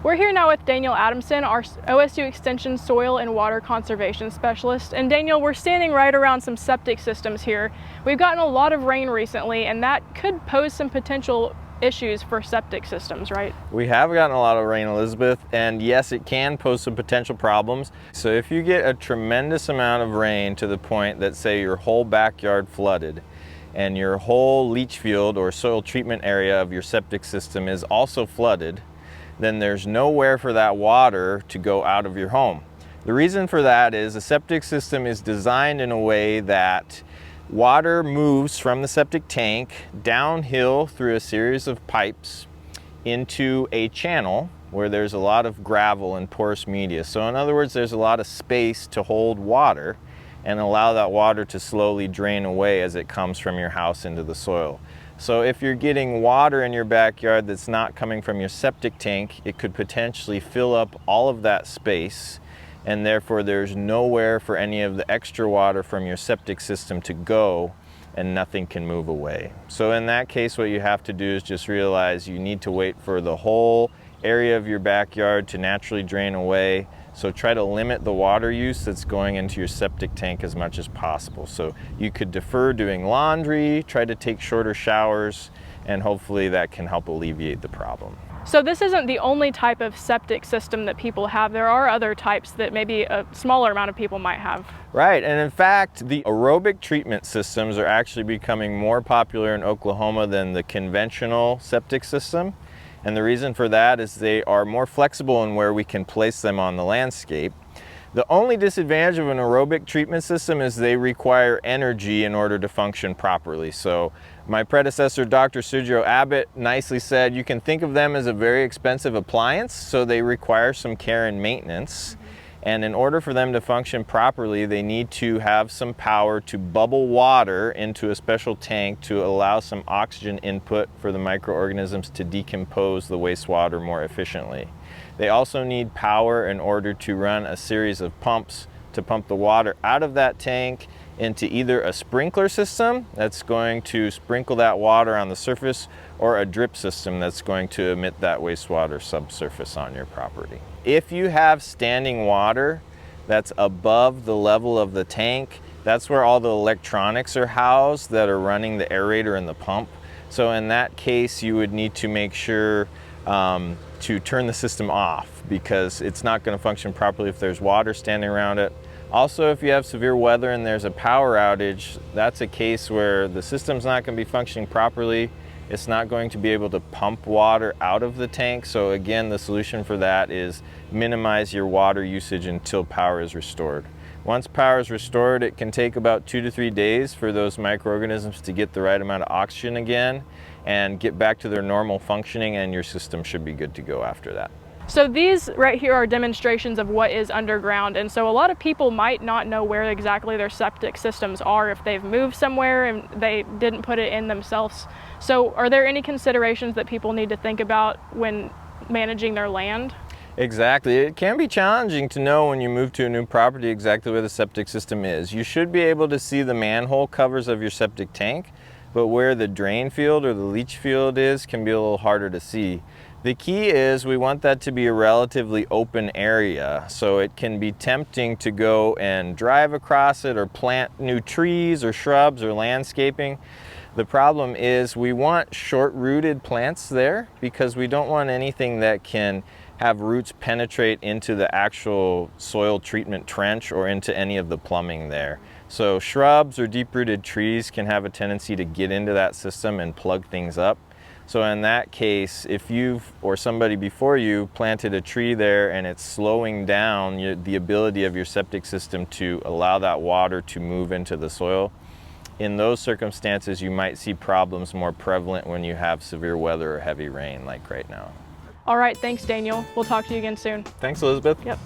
We're here now with Daniel Adamson, our OSU Extension Soil and Water Conservation Specialist. And Daniel, we're standing right around some septic systems here. We've gotten a lot of rain recently, and that could pose some potential issues for septic systems, right? We have gotten a lot of rain, Elizabeth, and yes, it can pose some potential problems. So if you get a tremendous amount of rain to the point that, say, your whole backyard flooded, and your whole leach field or soil treatment area of your septic system is also flooded, then there's nowhere for that water to go out of your home. The reason for that is the septic system is designed in a way that water moves from the septic tank downhill through a series of pipes into a channel where there's a lot of gravel and porous media. So in other words, there's a lot of space to hold water and allow that water to slowly drain away as it comes from your house into the soil. So if you're getting water in your backyard that's not coming from your septic tank, it could potentially fill up all of that space, and therefore there's nowhere for any of the extra water from your septic system to go, and nothing can move away. So in that case, what you have to do is just realize you need to wait for the whole area of your backyard to naturally drain away. So try to limit the water use that's going into your septic tank as much as possible. So you could defer doing laundry, try to take shorter showers, and hopefully that can help alleviate the problem. So this isn't the only type of septic system that people have. There are other types that maybe a smaller amount of people might have. Right, and in fact, the aerobic treatment systems are actually becoming more popular in Oklahoma than the conventional septic system. And the reason for that is they are more flexible in where we can place them on the landscape. The only disadvantage of an aerobic treatment system is they require energy in order to function properly. So my predecessor, Dr. Sergio Abbott, nicely said you can think of them as a very expensive appliance, so they require some care and maintenance. And in order for them to function properly, they need to have some power to bubble water into a special tank to allow some oxygen input for the microorganisms to decompose the wastewater more efficiently. They also need power in order to run a series of pumps to pump the water out of that tank into either a sprinkler system that's going to sprinkle that water on the surface, or a drip system that's going to emit that wastewater subsurface on your property. If you have standing water that's above the level of the tank, that's where all the electronics are housed that are running the aerator and the pump. So in that case, you would need to make sure to turn the system off, because it's not going to function properly if there's water standing around it. Also, if you have severe weather and there's a power outage, that's a case where the system's not going to be functioning properly. It's not going to be able to pump water out of the tank. So again, the solution for that is minimize your water usage until power is restored. Once power is restored, it can take about 2 to 3 days for those microorganisms to get the right amount of oxygen again and get back to their normal functioning, and your system should be good to go after that. So these right here are demonstrations of what is underground, and so a lot of people might not know where exactly their septic systems are if they've moved somewhere and they didn't put it in themselves. So are there any considerations that people need to think about when managing their land? Exactly. It can be challenging to know when you move to a new property exactly where the septic system is. You should be able to see the manhole covers of your septic tank, but where the drain field or the leach field is can be a little harder to see. The key is we want that to be a relatively open area, so it can be tempting to go and drive across it or plant new trees or shrubs or landscaping. The problem is we want short-rooted plants there because we don't want anything that can have roots penetrate into the actual soil treatment trench or into any of the plumbing there. So shrubs or deep-rooted trees can have a tendency to get into that system and plug things up. So in that case, if you've or somebody before you planted a tree there and it's slowing down the ability of your septic system to allow that water to move into the soil, in those circumstances you might see problems more prevalent when you have severe weather or heavy rain like right now. All right, thanks Daniel. We'll talk to you again soon. Thanks, Elizabeth. Yep.